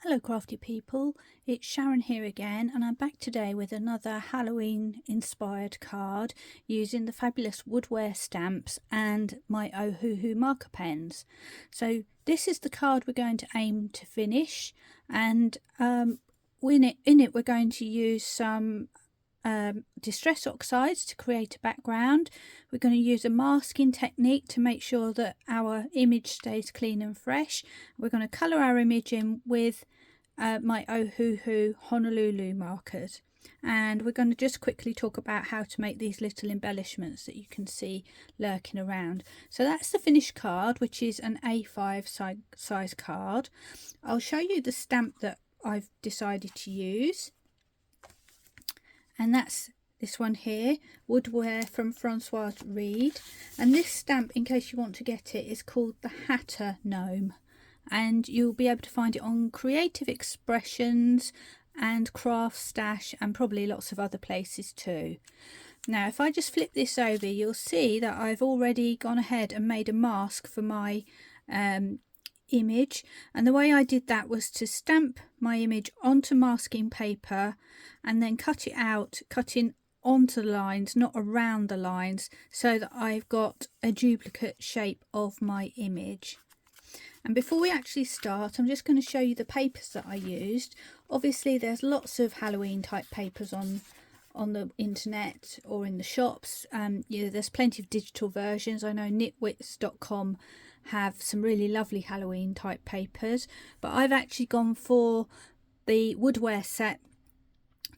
Hello crafty people, it's Sharon here again, and I'm back today with another Halloween inspired card using the fabulous Woodware stamps and my Ohuhu marker pens. So this is the card we're going to aim to finish, and in it we're going to use some Distress Oxides to create a background. We're going to use a masking technique to make sure that our image stays clean and fresh. We're going to colour our image in with my Ohuhu Honolulu markers, and we're going to just quickly talk about how to make these little embellishments that you can see lurking around. So that's the finished card, which is an A5 size card. I'll show you the stamp that I've decided to use, and that's this one here, Woodware from Francoise Reed. And this stamp, in case you want to get it, is called the Hatter Gnome, and you'll be able to find it on Creative Expressions and Craft Stash and probably lots of other places too. Now if I just flip this over, you'll see that I've already gone ahead and made a mask for my image, and the way I did that was to stamp my image onto masking paper and then cut it out, cutting onto the lines, not around the lines, so that I've got a duplicate shape of my image. And before we actually start, I'm just going to show you the papers that I used. Obviously there's lots of Halloween type papers on the internet or in the shops. There's plenty of digital versions. I know knitwits.com have some really lovely Halloween type papers, but I've actually gone for the Woodware set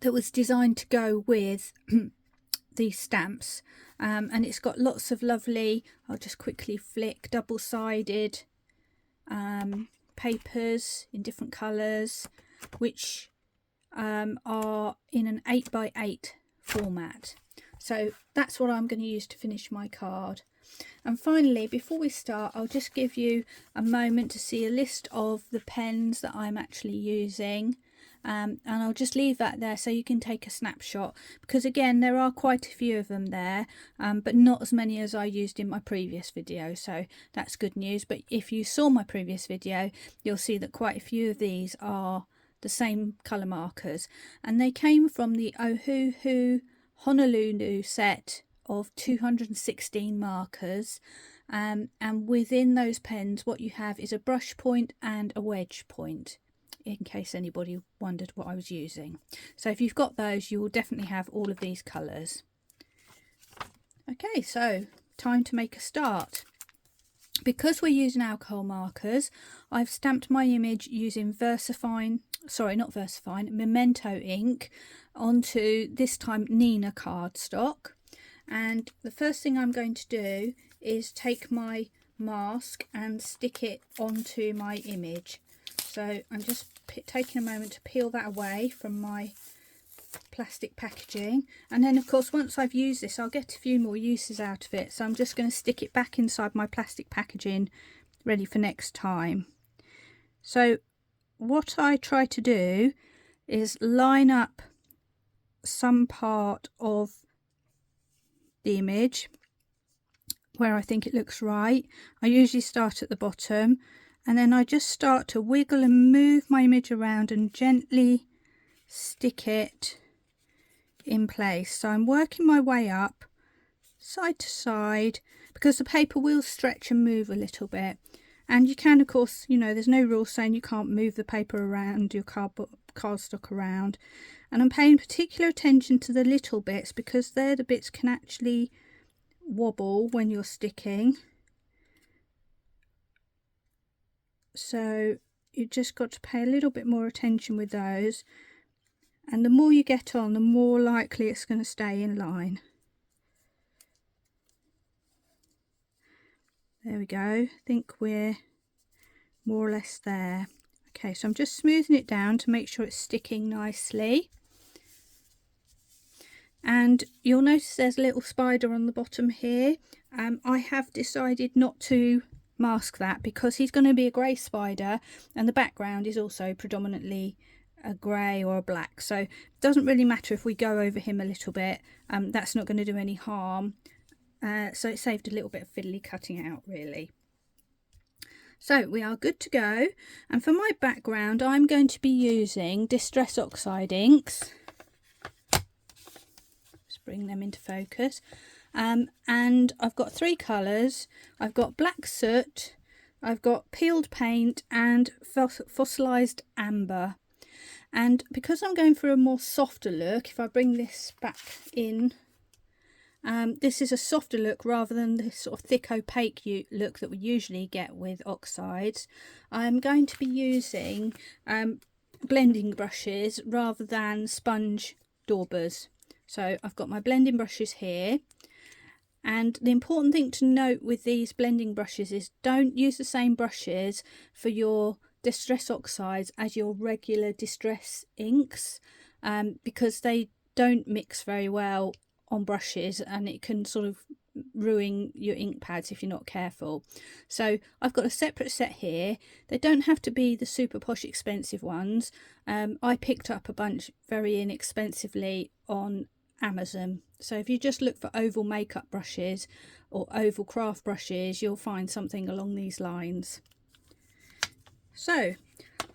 that was designed to go with these stamps, and it's got lots of lovely, I'll just quickly flick, double-sided papers in different colours, which are in an 8x8 format. So that's what I'm going to use to finish my card. And finally, before we start, I'll just give you a moment to see a list of the pens that I'm actually using, and I'll just leave that there so you can take a snapshot, because again there are quite a few of them there, but not as many as I used in my previous video, so that's good news. But if you saw my previous video, you'll see that quite a few of these are the same colour markers, and they came from the Ohuhu Honolulu set of 216 markers, and within those pens what you have is a brush point and a wedge point, in case anybody wondered what I was using. So if you've got those, you will definitely have all of these colours. Okay, so time to make a start. Because we're using alcohol markers, I've stamped my image using Memento ink onto, this time, Nina cardstock. And the first thing I'm going to do is take my mask and stick it onto my image. So I'm just taking a moment to peel that away from my plastic packaging, and then of course once I've used this I'll get a few more uses out of it, so I'm just going to stick it back inside my plastic packaging ready for next time. So what I try to do is line up some part of the image where I think it looks right. I usually start at the bottom, and then I just start to wiggle and move my image around and gently stick it in place. So I'm working my way up side to side, because the paper will stretch and move a little bit, and you can, of course, there's no rule saying you can't move the paper around, your cardstock around. And I'm paying particular attention to the little bits, because they're the bits can actually wobble when you're sticking. So you just got to pay a little bit more attention with those, and the more you get on, the more likely it's going to stay in line. There we go. I think we're more or less there. Okay, so I'm just smoothing it down to make sure it's sticking nicely. And you'll notice there's a little spider on the bottom here. I have decided not to mask that, because he's going to be a grey spider, and the background is also predominantly a grey or a black, so it doesn't really matter if we go over him a little bit. That's not going to do any harm, so it saved a little bit of fiddly cutting out really. So we are good to go, and for my background I'm going to be using Distress Oxide inks. Just bring them into focus. And I've got 3 colours. I've got black soot, I've got peeled paint and fossilised amber. And because I'm going for a more softer look, if I bring this back in, this is a softer look rather than this sort of thick opaque look that we usually get with oxides. I'm going to be using blending brushes rather than sponge daubers. So I've got my blending brushes here, and the important thing to note with these blending brushes is don't use the same brushes for your Distress Oxides as your regular Distress inks, because they don't mix very well on brushes and it can sort of ruin your ink pads if you're not careful. So I've got a separate set here. They don't have to be the super posh expensive ones. I picked up a bunch very inexpensively on Amazon. So if you just look for oval makeup brushes or oval craft brushes, you'll find something along these lines. So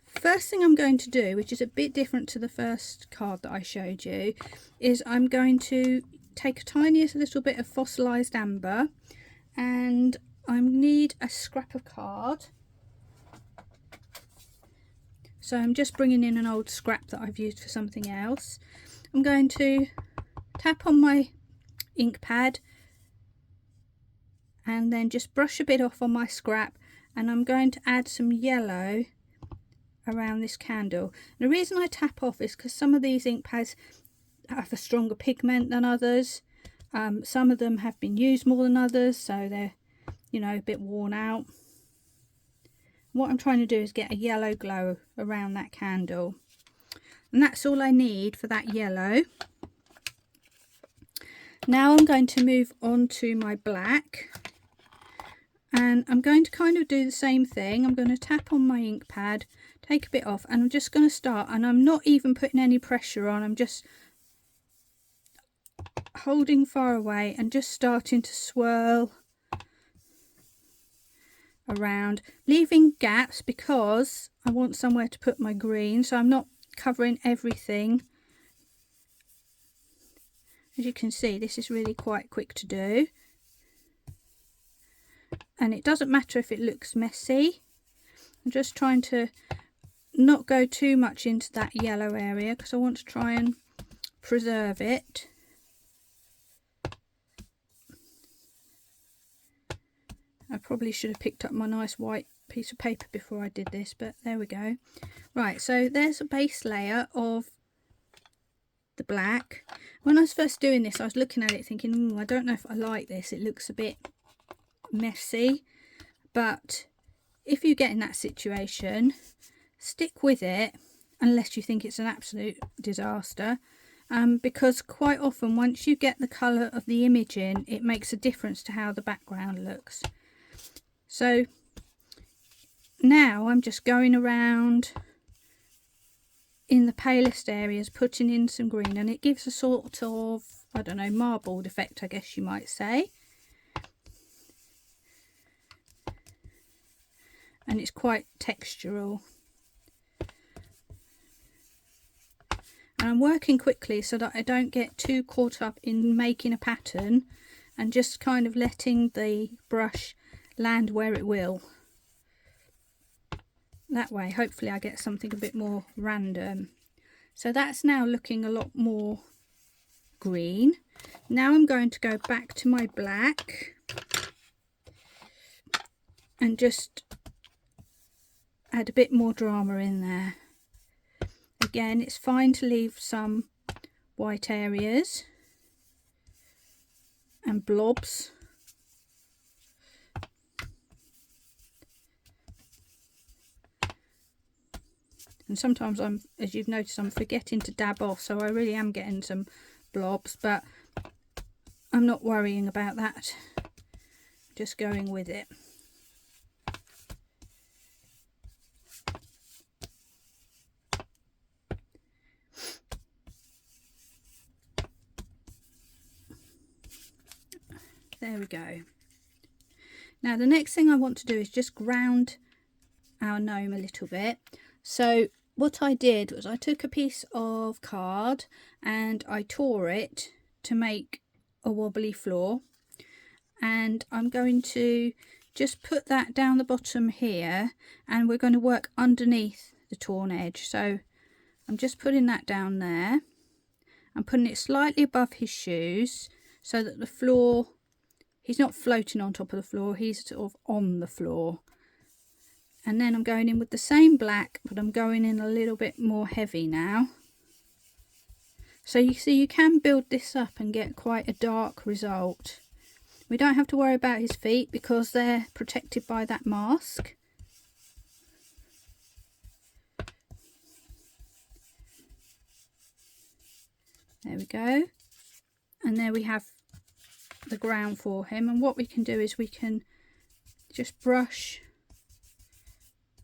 first thing I'm going to do, which is a bit different to the first card that I showed you, is I'm going to take a tiniest little bit of fossilised amber, and I need a scrap of card. So I'm just bringing in an old scrap that I've used for something else. I'm going to tap on my ink pad and then just brush a bit off on my scrap, and I'm going to add some yellow around this candle. And the reason I tap off is because some of these ink pads have a stronger pigment than others. Some of them have been used more than others, so they're, you know, a bit worn out. What I'm trying to do is get a yellow glow around that candle, and that's all I need for that yellow. Now I'm going to move on to my black, and I'm going to kind of do the same thing. I'm going to tap on my ink pad, take a bit off, and I'm just going to start, and I'm not even putting any pressure on. I'm just holding far away and just starting to swirl around, leaving gaps because I want somewhere to put my green, so I'm not covering everything. As you can see, this is really quite quick to do, and it doesn't matter if it looks messy. I'm just trying to not go too much into that yellow area because I want to try and preserve it. I probably should have picked up my nice white piece of paper before I did this, but there we go. Right, so there's a base layer of the black. When I was first doing this, I was looking at it thinking, I don't know if I like this. It looks a bit messy, but if you get in that situation, stick with it unless you think it's an absolute disaster, because quite often once you get the colour of the image in, it makes a difference to how the background looks. So now I'm just going around in the palest areas, putting in some green, and it gives a sort of, I don't know, marbled effect, I guess you might say. And it's quite textural. And I'm working quickly so that I don't get too caught up in making a pattern, and just kind of letting the brush land where it will. That way hopefully I get something a bit more random. So that's now looking a lot more green. Now I'm going to go back to my black and just add a bit more drama in there. Again, it's fine to leave some white areas and blobs. And sometimes as you've noticed, I'm forgetting to dab off, so I really am getting some blobs, but I'm not worrying about that. Just going with it. There we go. Now the next thing I want to do is just ground our gnome a little bit. So what I did was I took a piece of card and I tore it to make a wobbly floor, and I'm going to just put that down the bottom here, and we're going to work underneath the torn edge. So I'm just putting that down there. I'm putting it slightly above his shoes so that the floor, he's not floating on top of the floor, he's sort of on the floor. And then I'm going in with the same black, but I'm going in a little bit more heavy now. So you see, you can build this up and get quite a dark result. We don't have to worry about his feet because they're protected by that mask. There we go. And there we have the ground for him. And what we can do is we can just brush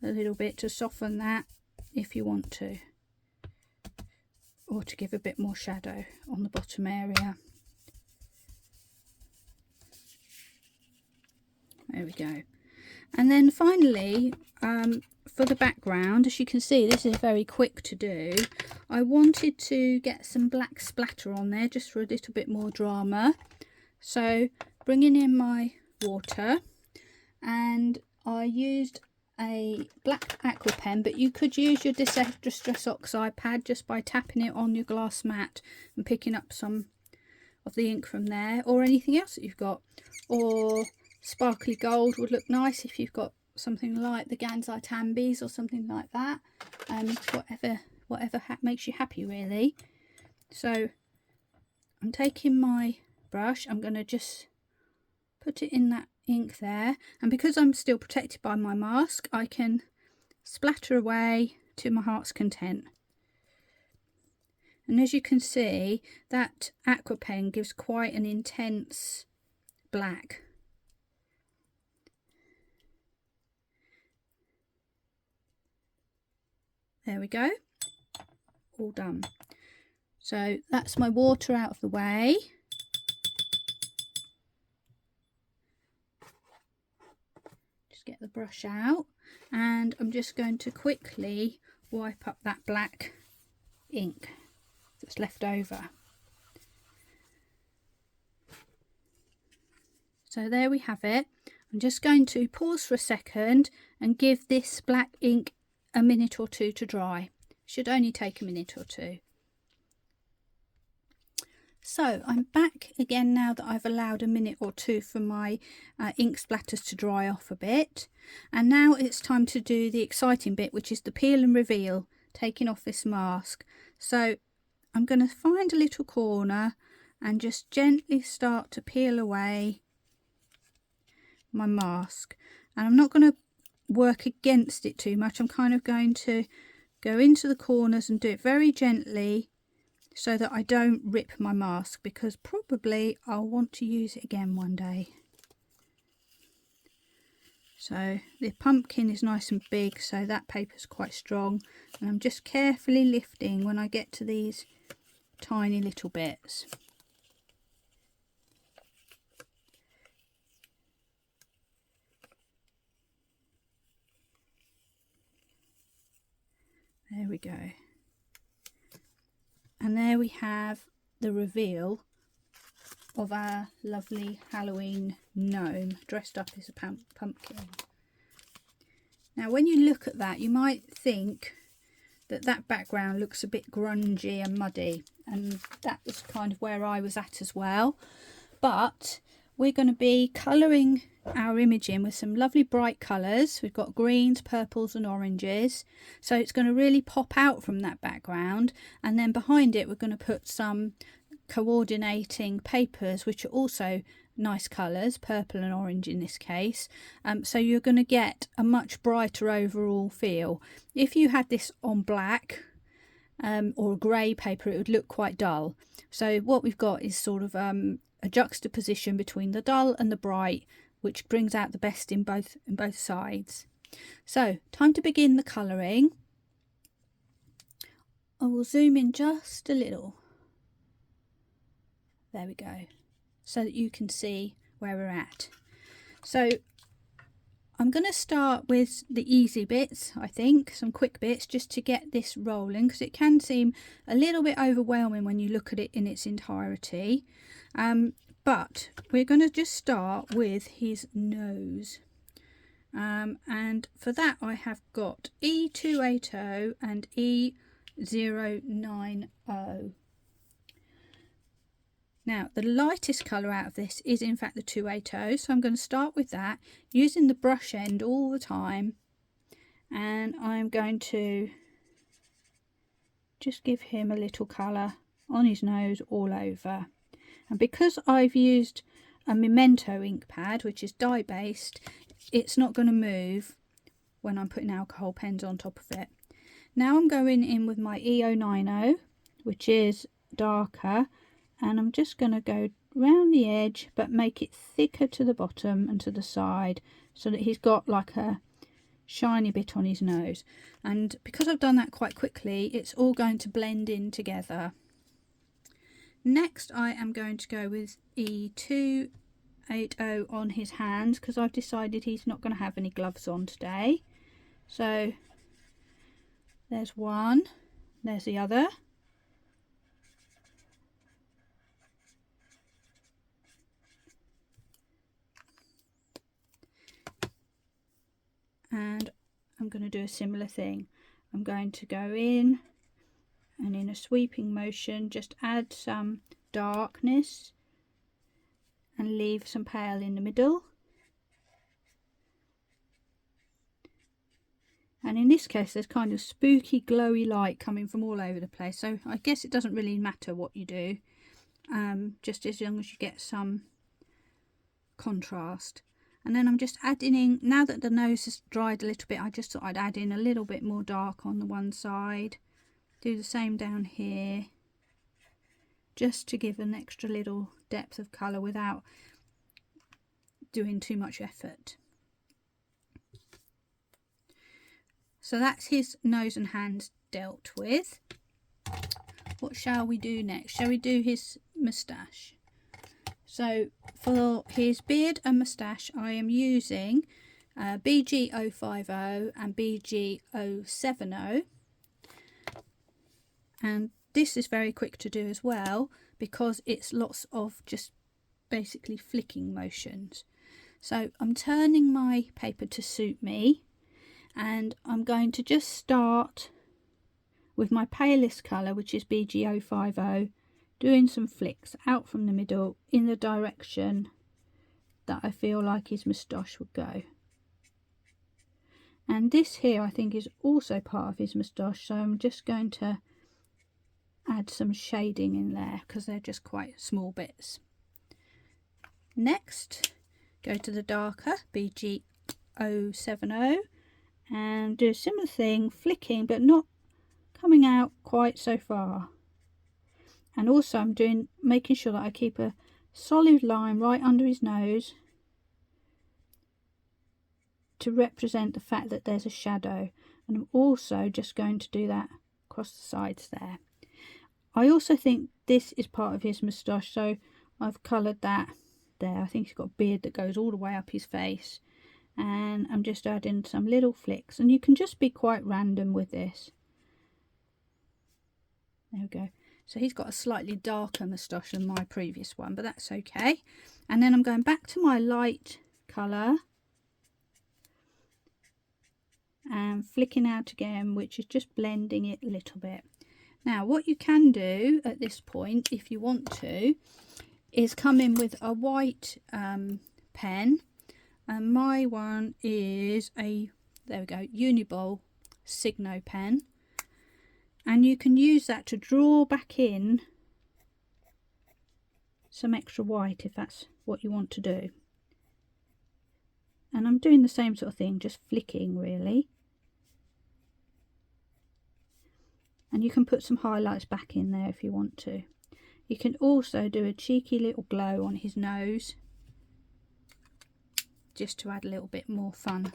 a little bit to soften that if you want to, or to give a bit more shadow on the bottom area. There we go. And then finally, for the background, as you can see, this is very quick to do. I wanted to get some black splatter on there just for a little bit more drama. So bringing in my water, and I used a black aqua pen, but you could use your Distress Oxide pad just by tapping it on your glass mat and picking up some of the ink from there, or anything else that you've got. Or sparkly gold would look nice if you've got something like the Gansai Tambis or something like that. Whatever makes you happy, really. So I'm taking my brush, I'm going to just put it in that ink there, and because I'm still protected by my mask, I can splatter away to my heart's content. And as you can see, that aqua pen gives quite an intense black. There we go, all done. So that's my water out of the way. Just get the brush out, and I'm just going to quickly wipe up that black ink that's left over. So there we have it. I'm just going to pause for a second and give this black ink a minute or two to dry. Should only take a minute or two. So I'm back again now that I've allowed a minute or two for my ink splatters to dry off a bit. And now it's time to do the exciting bit, which is the peel and reveal, taking off this mask. So I'm going to find a little corner and just gently start to peel away my mask. And I'm not going to work against it too much. I'm kind of going to go into the corners and do it very gently so that I don't rip my mask, because probably I'll want to use it again one day. So the pumpkin is nice and big, so that paper's quite strong, and I'm just carefully lifting when I get to these tiny little bits. There we go. And there we have the reveal of our lovely Halloween gnome dressed up as a pumpkin. Now when you look at that, you might think that that background looks a bit grungy and muddy, and that was kind of where I was at as well. But we're going to be colouring our image in with some lovely bright colours. We've got greens, purples and oranges, so it's going to really pop out from that background. And then behind it we're going to put some coordinating papers, which are also nice colours, purple and orange in this case. So you're going to get a much brighter overall feel. If you had this on black or a grey paper, it would look quite dull. So what we've got is sort of a juxtaposition between the dull and the bright, which brings out the best in both sides. So time to begin the colouring. I will zoom in just a little. There we go, so that you can see where we're at. So I'm going to start with the easy bits, I think, some quick bits just to get this rolling, because it can seem a little bit overwhelming when you look at it in its entirety. But we're going to just start with his nose. And for that I have got E280 and E090. Now the lightest colour out of this is in fact the 280, so I'm going to start with that using the brush end all the time, and I'm going to just give him a little colour on his nose all over. And because I've used a Memento ink pad, which is dye based, it's not going to move when I'm putting alcohol pens on top of it. Now I'm going in with my E090, which is darker, and I'm just going to go round the edge but make it thicker to the bottom and to the side, so that he's got like a shiny bit on his nose. And because I've done that quite quickly, it's all going to blend in together. Next I am going to go with E280 on his hands, because I've decided he's not going to have any gloves on today. So there's one, there's the other. And I'm going to do a similar thing. I'm going to go in and in a sweeping motion just add some darkness and leave some pale in the middle. And in this case there's kind of spooky glowy light coming from all over the place, so I guess it doesn't really matter what you do, just as long as you get some contrast. And then I'm just adding in, now that the nose has dried a little bit, I just thought I'd add in a little bit more dark on the one side. Do the same down here, just to give an extra little depth of colour without doing too much effort. So that's his nose and hands dealt with. What shall we do next? Shall we do his moustache? So for his beard and moustache I am using BG050 and BG070, and this is very quick to do as well because it's lots of just basically flicking motions. So I'm turning my paper to suit me, and I'm going to just start with my palest colour, which is BG050, doing some flicks out from the middle in the direction that I feel like his moustache would go. And this here I think is also part of his moustache, so I'm just going to add some shading in there because they're just quite small bits. Next, go to the darker BG070 and do a similar thing, flicking but not coming out quite so far. And also I'm making sure that I keep a solid line right under his nose to represent the fact that there's a shadow, and I'm also just going to do that across the sides there. I also think this is part of his moustache, so I've coloured that there. I think he's got a beard that goes all the way up his face, and I'm just adding some little flicks, and you can just be quite random with this. There we go. So he's got a slightly darker moustache than my previous one, but that's okay. And then I'm going back to my light colour and flicking out again, which is just blending it a little bit. Now what you can do at this point, if you want to, is come in with a white pen, and my one is a, there we go, Uniball Signo pen, and you can use that to draw back in some extra white if that's what you want to do. And I'm doing the same sort of thing, just flicking really. And you can put some highlights back in there if you want to. You can also do a cheeky little glow on his nose, just to add a little bit more fun.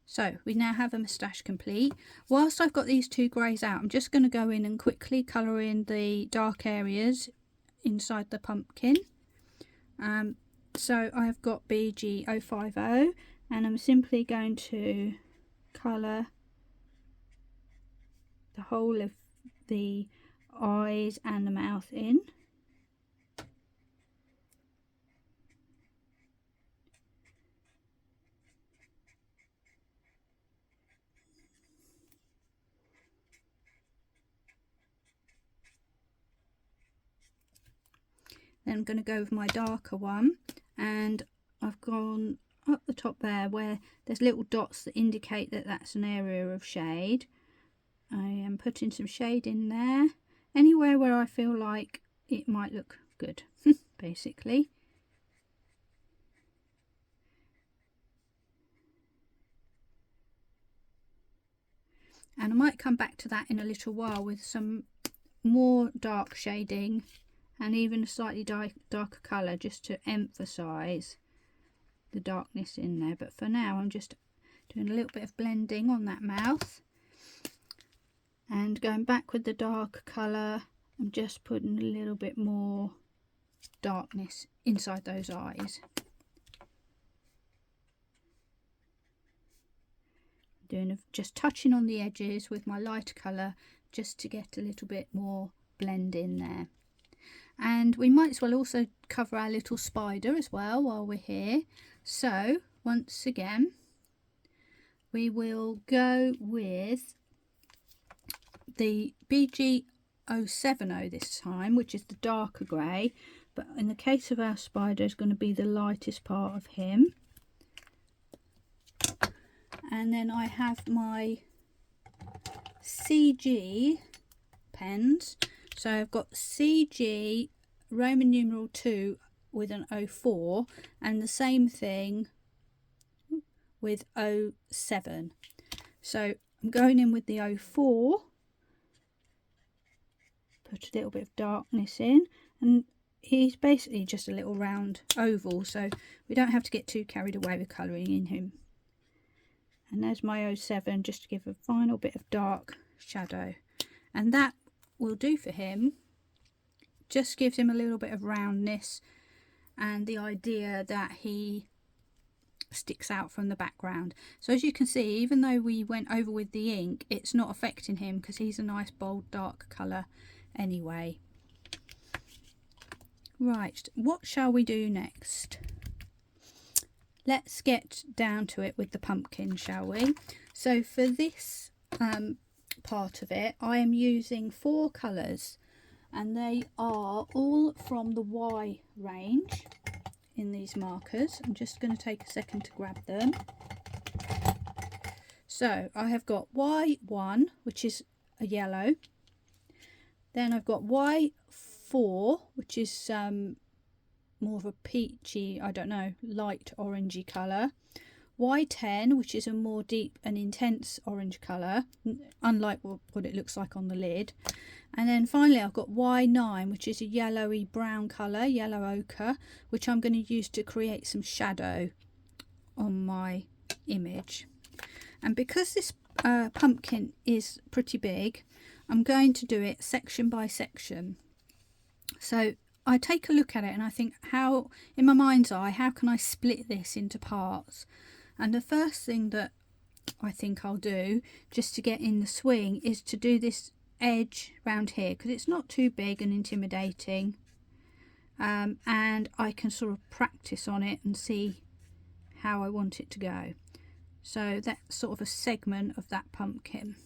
So we now have a moustache complete. Whilst I've got these two greys out, I'm just going to go in and quickly colour in the dark areas inside the pumpkin. So I've got BG050 and I'm simply going to colour the whole of the eyes and the mouth in. Then I'm going to go with my darker one, and I've gone up the top there where there's little dots that indicate that that's an area of shade. I am putting some shade in there, anywhere where I feel like it might look good, basically. And I might come back to that in a little while with some more dark shading and even a slightly darker colour, just to emphasise the darkness in there. But for now I'm just doing a little bit of blending on that mouth and going back with the dark colour. I'm just putting a little bit more darkness inside those eyes. Just touching on the edges with my lighter colour just to get a little bit more blend in there. And we might as well also cover our little spider as well while we're here. So once again we will go with the BG070 this time, which is the darker grey, but in the case of our spider is going to be the lightest part of him. And then I have my CG pens. So I've got CG Roman numeral 2 with an 04, and the same thing with 07. So I'm going in with the 04, put a little bit of darkness in, and he's basically just a little round oval, so we don't have to get too carried away with colouring in him. And there's my 07, just to give a final bit of dark shadow, and that will do for him. Just gives him a little bit of roundness and the idea that he sticks out from the background. So as you can see, even though we went over with the ink, it's not affecting him because he's a nice bold dark colour anyway. Right, what shall we do next? Let's get down to it with the pumpkin, shall we? So for this part of it, I am using 4 colours, and they are all from the Y range in these markers. I'm just going to take a second to grab them. So I have got Y1, which is a yellow. Then I've got Y4, which is more of a peachy, I don't know, light orangey colour. Y10, which is a more deep and intense orange colour, unlike what it looks like on the lid. And then finally I've got Y9, which is a yellowy brown colour, yellow ochre, which I'm going to use to create some shadow on my image. And because this pumpkin is pretty big, I'm going to do it section by section. So I take a look at it and I think, how, in my mind's eye, how can I split this into parts? And the first thing that I think I'll do, just to get in the swing, is to do this edge round here, because it's not too big and intimidating, and I can sort of practice on it and see how I want it to go. So that's sort of a segment of that pumpkin.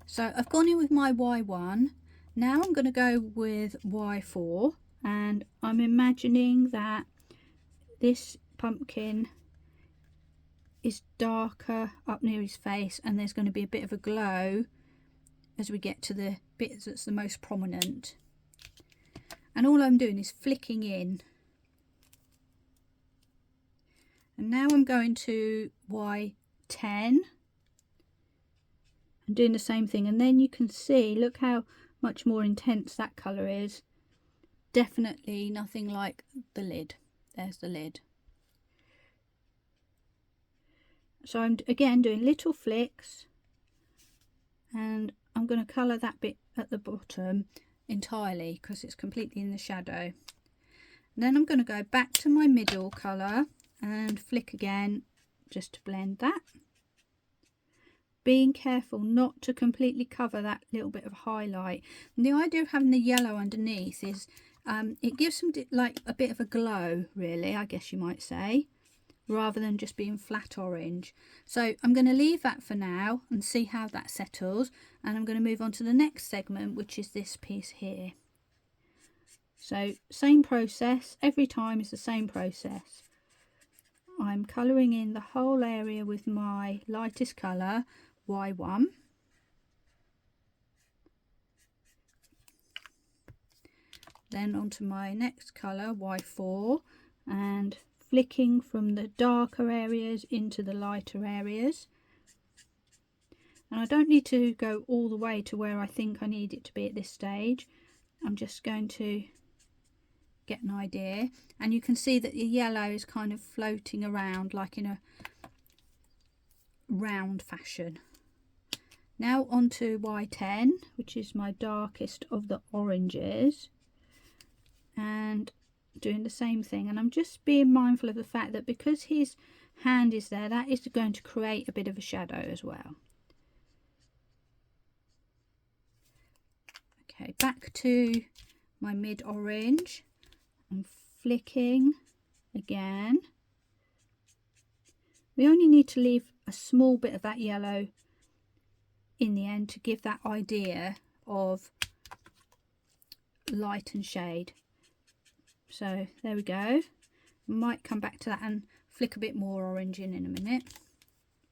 So I've gone in with my Y1. Now I'm going to go with Y4, and I'm imagining that this pumpkin is darker up near his face, and there's going to be a bit of a glow as we get to the bit that's the most prominent. And all I'm doing is flicking in. And now I'm going to Y10 and doing the same thing, and then you can see, look how much more intense that colour is. Definitely nothing like the lid. There's the lid. So I'm again doing little flicks, and I'm going to colour that bit at the bottom entirely because it's completely in the shadow. Then I'm going to go back to my middle colour and flick again just to blend that. Being careful not to completely cover that little bit of highlight. And the idea of having the yellow underneath is it gives them like a bit of a glow, really, I guess you might say, rather than just being flat orange. So I'm going to leave that for now and see how that settles, and I'm going to move on to the next segment, which is this piece here. So same process, every time is the same process. I'm colouring in the whole area with my lightest colour, Y1. Then onto my next colour, Y4, and flicking from the darker areas into the lighter areas. And I don't need to go all the way to where I think I need it to be at this stage. I'm just going to get an idea, and you can see that the yellow is kind of floating around like in a round fashion. Now onto Y10, which is my darkest of the oranges, and doing the same thing. And I'm just being mindful of the fact that because his hand is there, that is going to create a bit of a shadow as well. Okay, back to my mid orange. I'm flicking again. We only need to leave a small bit of that yellow in the end to give that idea of light and shade. So there we go. Might come back to that and flick a bit more orange in a minute.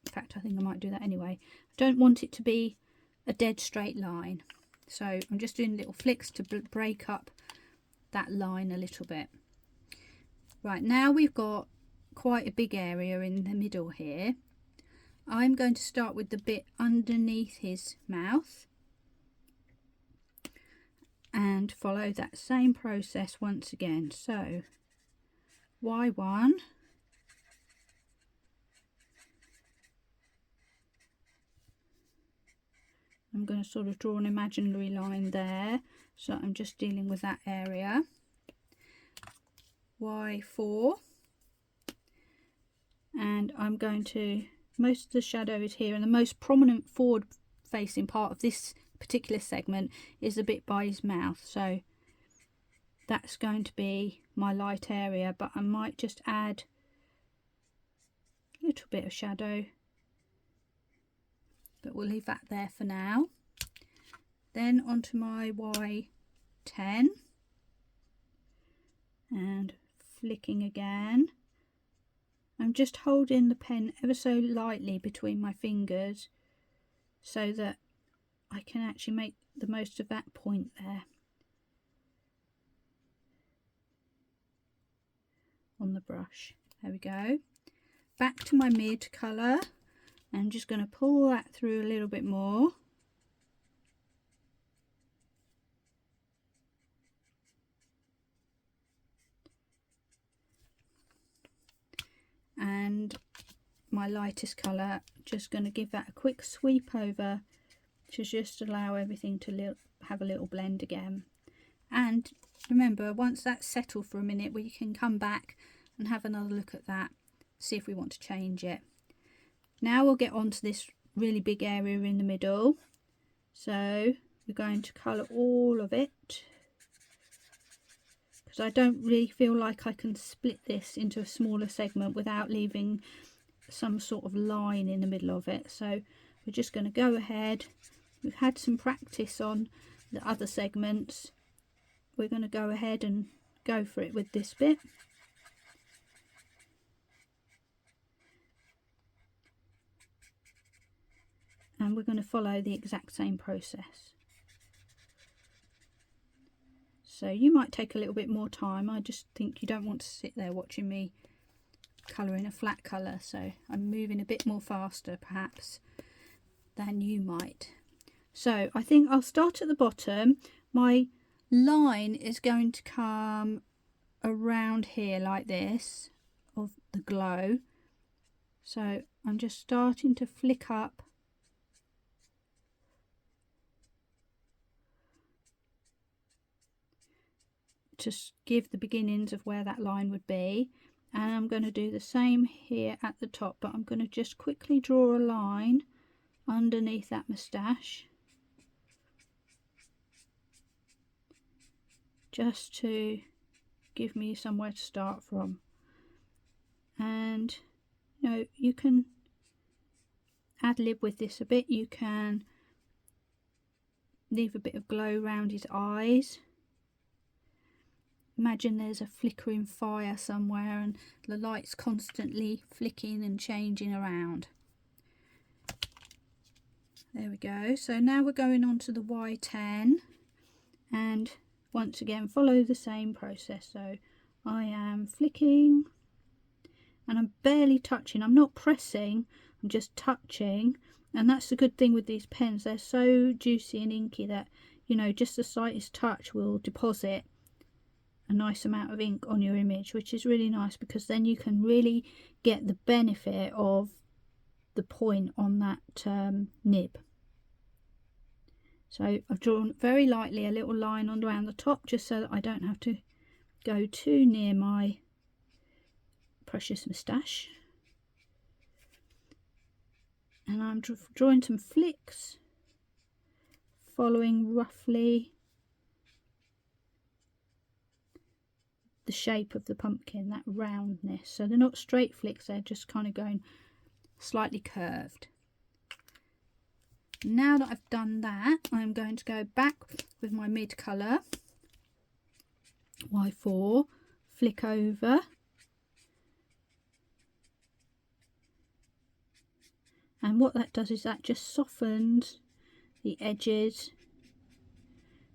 In fact, I think I might do that anyway. I don't want it to be a dead straight line, so I'm just doing little flicks to break up that line a little bit. Right, now we've got quite a big area in the middle here. I'm going to start with the bit underneath his mouth and follow that same process once again. So Y1, I'm going to sort of draw an imaginary line there, so I'm just dealing with that area. Y4, and I'm going to, most of the shadow is here, and the most prominent forward facing part of this particular segment is the bit by his mouth, so that's going to be my light area, but I might just add a little bit of shadow, but we'll leave that there for now. Then onto my Y10 and flicking again. I'm just holding the pen ever so lightly between my fingers so that I can actually make the most of that point there on the brush. There we go. Back to my mid colour. I'm just going to pull that through a little bit more. And my lightest colour, just going to give that a quick sweep over to just allow everything to have a little blend again. And remember, once that's settled for a minute, we can come back and have another look at that, see if we want to change it. Now we'll get on to this really big area in the middle. So we're going to colour all of it, because I don't really feel like I can split this into a smaller segment without leaving some sort of line in the middle of it. So we're just going to go ahead. We've had some practice on the other segments. We're going to go ahead and go for it with this bit. And we're going to follow the exact same process. So you might take a little bit more time. I just think you don't want to sit there watching me colour in a flat colour, so I'm moving a bit more faster perhaps than you might. So I think I'll start at the bottom. My line is going to come around here like this, of the glow. So I'm just starting to flick up to give the beginnings of where that line would be. And I'm going to do the same here at the top, but I'm going to just quickly draw a line underneath that moustache, just to give me somewhere to start from. And you know, you can ad-lib with this a bit. You can leave a bit of glow around his eyes. Imagine there's a flickering fire somewhere and the light's constantly flicking and changing around. There we go. So now we're going on to the Y10, and once again follow the same process. So I am flicking and I'm barely touching. I'm not pressing, I'm just touching. And that's the good thing with these pens. They're so juicy and inky that, you know, just the slightest touch will deposit a nice amount of ink on your image, which is really nice because then you can really get the benefit of the point on that nib. So I've drawn very lightly a little line on around the top, just so that I don't have to go too near my precious moustache. And I'm drawing some flicks, following roughly the shape of the pumpkin, that roundness. So they're not straight flicks, they're just kind of going slightly curved. Now that I've done that, I'm going to go back with my mid colour, Y4, flick over, and what that does is that just softens the edges,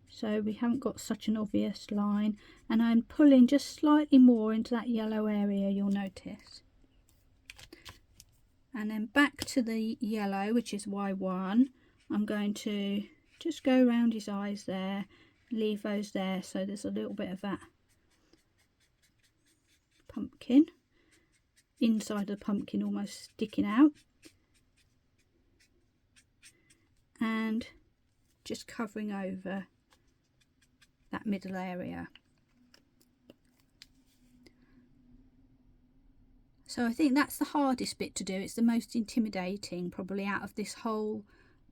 so we haven't got such an obvious line. And I'm pulling just slightly more into that yellow area, you'll notice. And then back to the yellow, which is Y1, I'm going to just go around his eyes there, leave those there, so there's a little bit of that pumpkin, inside of the pumpkin almost sticking out. And just covering over that middle area. So I think that's the hardest bit to do. It's the most intimidating probably out of this whole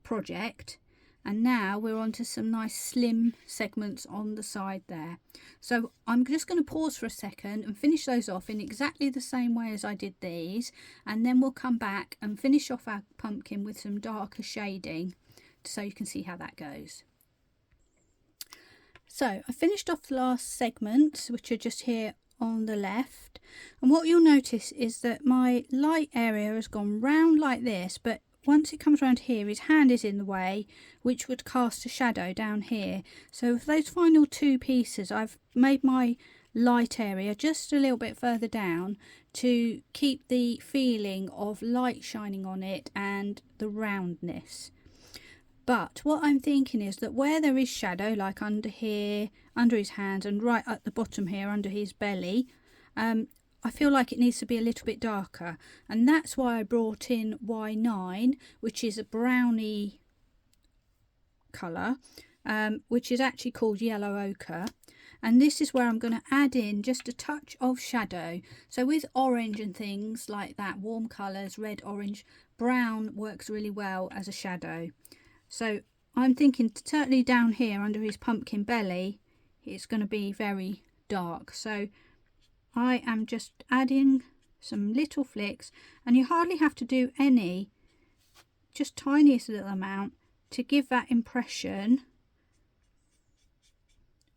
project. And now we're on to some nice slim segments on the side there. So I'm just going to pause for a second and finish those off in exactly the same way as I did these, and then we'll come back and finish off our pumpkin with some darker shading so you can see how that goes. So I finished off the last segments, which are just here on the left, and what you'll notice is that my light area has gone round like this, but once it comes around here his hand is in the way, which would cast a shadow down here. So for those final two pieces I've made my light area just a little bit further down to keep the feeling of light shining on it and the roundness. But what I'm thinking is that where there is shadow, like under here, under his hands, and right at the bottom here under his belly, I feel like it needs to be a little bit darker. And that's why I brought in Y9, which is a browny colour, which is actually called yellow ochre. And this is where I'm going to add in just a touch of shadow. So with orange and things like that, warm colours, red, orange, brown works really well as a shadow. So I'm thinking certainly down here under his pumpkin belly, it's going to be very dark. So I am just adding some little flicks, and you hardly have to do any, just tiniest little amount to give that impression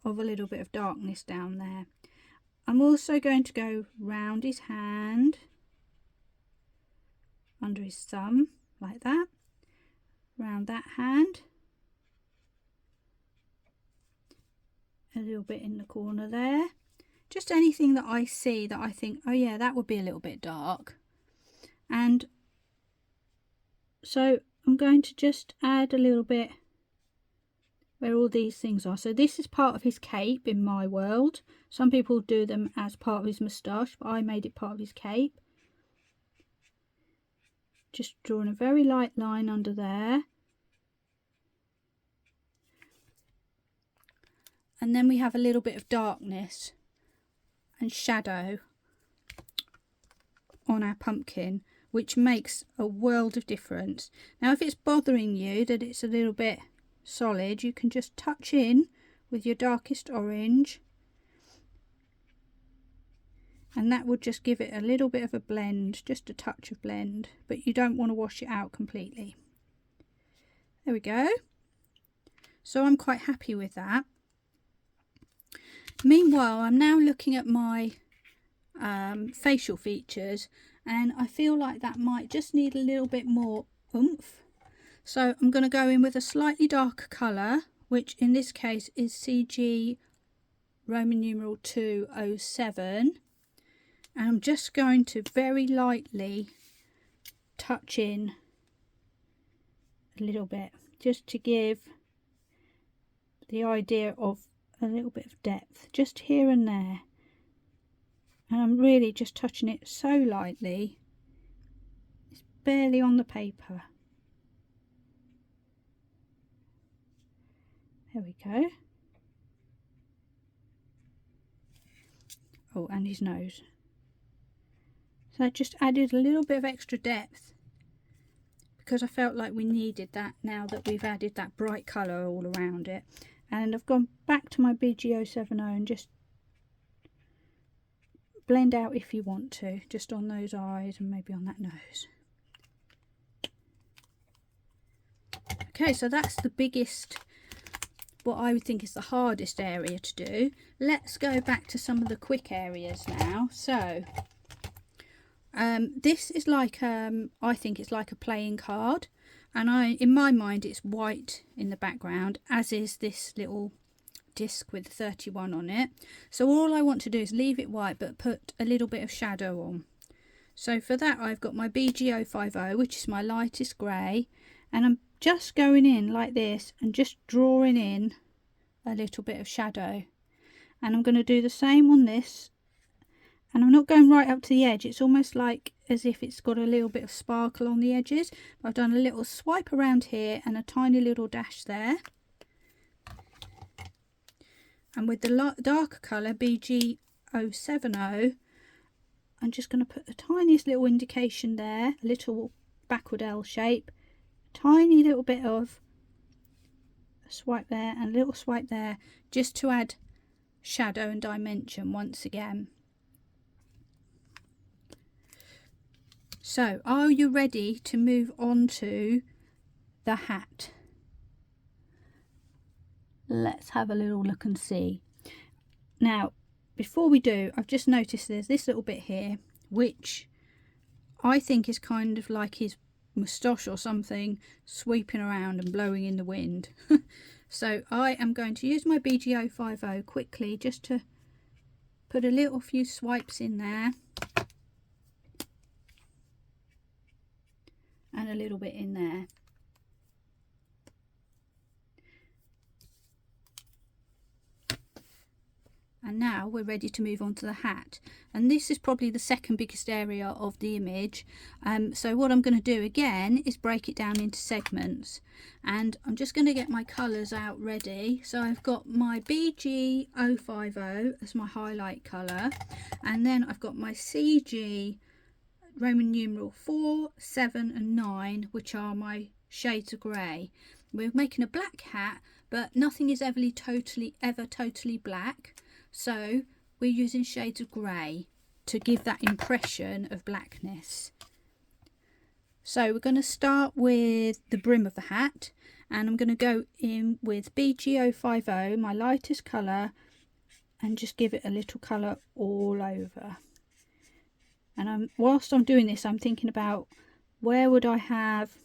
of a little bit of darkness down there. I'm also going to go round his hand, under his thumb, like that. Round that hand, a little bit in the corner there, just anything that I see that I think, oh yeah, that would be a little bit dark. And so I'm going to just add a little bit where all these things are. So this is part of his cape in my world. Some people do them as part of his moustache, but I made it part of his cape. Just drawing a very light line under there. And and then we have a little bit of darkness and shadow on our pumpkin, which makes a world of difference. Now if it's bothering you that it's a little bit solid, you can just touch in with your darkest orange, and that would just give it a little bit of a blend, just a touch of blend, but you don't want to wash it out completely. There we go. So I'm quite happy with that. Meanwhile, I'm now looking at my facial features, and I feel like that might just need a little bit more oomph. So I'm going to go in with a slightly darker colour, which in this case is CG Roman numeral 207, and I'm just going to very lightly touch in a little bit, just to give the idea of a little bit of depth just here and there. And I'm really just touching it so lightly, it's barely on the paper. There we go. Oh, and his nose. So I just added a little bit of extra depth because I felt like we needed that now that we've added that bright colour all around it. And I've gone back to my BG070 and just blend out if you want to, just on those eyes and maybe on that nose. Okay, so that's the biggest, what I would think is the hardest area to do. Let's go back to some of the quick areas now. So this is like I think it's like a playing card, and in my mind it's white in the background, as is this little disc with 31 on it. So all I want to do is leave it white but put a little bit of shadow on. So for that I've got my BG050, which is my lightest grey, and I'm just going in like this and just drawing in a little bit of shadow. And I'm going to do the same on this, and I'm not going right up to the edge. It's almost like as if it's got a little bit of sparkle on the edges. I've done a little swipe around here and a tiny little dash there. And with the darker colour, BG070, I'm just going to put the tiniest little indication there, a little backward L shape, tiny little bit of a swipe there and a little swipe there, just to add shadow and dimension once again. So, are you ready to move on to the hat? Let's have a little look and see. Now, before we do, I've just noticed there's this little bit here, which I think is kind of like his moustache or something sweeping around and blowing in the wind. So I am going to use my BG050 quickly just to put a few swipes in there. And a little bit in there. And now we're ready to move on to the hat, and this is probably the second biggest area of the image. So what I'm going to do again is break it down into segments, and I'm just going to get my colours out ready. So I've got my BG050 as my highlight colour, and then I've got my CG Roman numeral 4, 7 and 9, which are my shades of grey. We're making a black hat, but nothing is ever totally black. So we're using shades of grey to give that impression of blackness. So we're going to start with the brim of the hat, and I'm going to go in with BG050, my lightest colour, and just give it a little colour all over. And whilst I'm doing this, I'm thinking about where would I have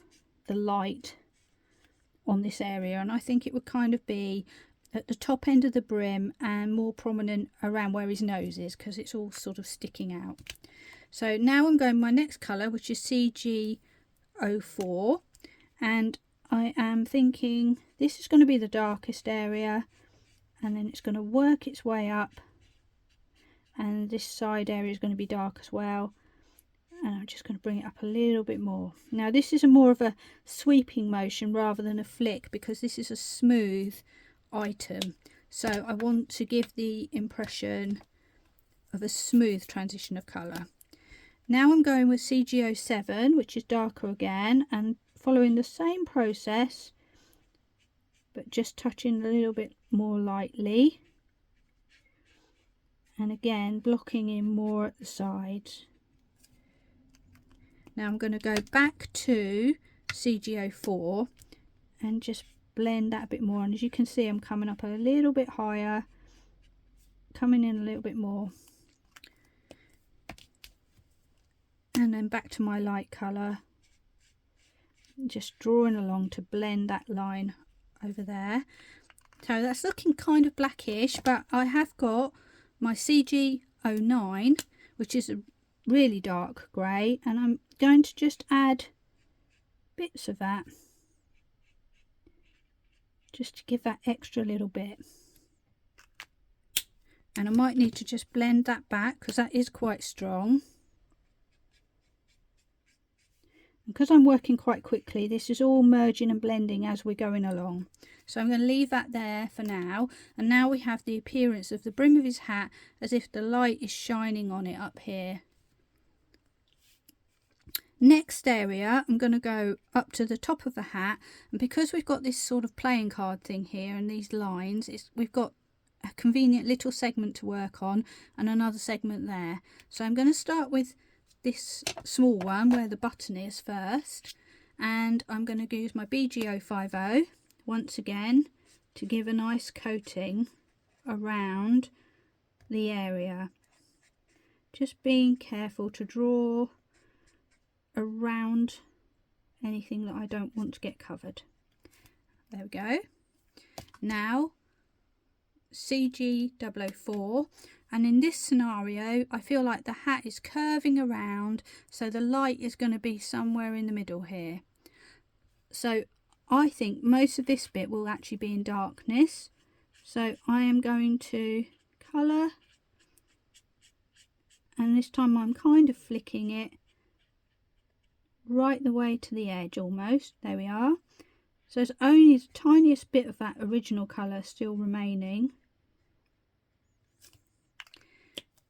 the light on this area, and I think it would kind of be at the top end of the brim and more prominent around where his nose is, because it's all sort of sticking out. So now I'm going my next colour, which is CG04, and I am thinking this is going to be the darkest area, and then it's going to work its way up, and this side area is going to be dark as well, and I'm just going to bring it up a little bit more. Now this is more of a sweeping motion rather than a flick, because this is a smooth item, So I want to give the impression of a smooth transition of colour. Now I'm going with CG07, which is darker again, and following the same process, but just touching a little bit more lightly. And again, blocking in more at the sides. Now I'm going to go back to CG04 and just blend that a bit more. And as you can see, I'm coming up a little bit higher, coming in a little bit more. And then back to my light colour. Just drawing along to blend that line over there. So that's looking kind of blackish, but I have got my CG09, which is a really dark grey, and I'm going to just add bits of that just to give that extra little bit. And I might need to just blend that back because that is quite strong. Because I'm working quite quickly, this is all merging and blending as we're going along. So I'm going to leave that there for now. And now we have the appearance of the brim of his hat as if the light is shining on it up here. Next area, I'm going to go up to the top of the hat. And because we've got this sort of playing card thing here and these lines, we've got a convenient little segment to work on and another segment there. So I'm going to start with this small one where the button is first, and I'm going to use my BG050 once again to give a nice coating around the area, just being careful to draw around anything that I don't want to get covered. There we go. Now CG004, and in this scenario I feel like the hat is curving around, so the light is going to be somewhere in the middle here. So I think most of this bit will actually be in darkness, so I am going to colour, and this time I'm kind of flicking it right the way to the edge almost. There we are. So there's only the tiniest bit of that original colour still remaining.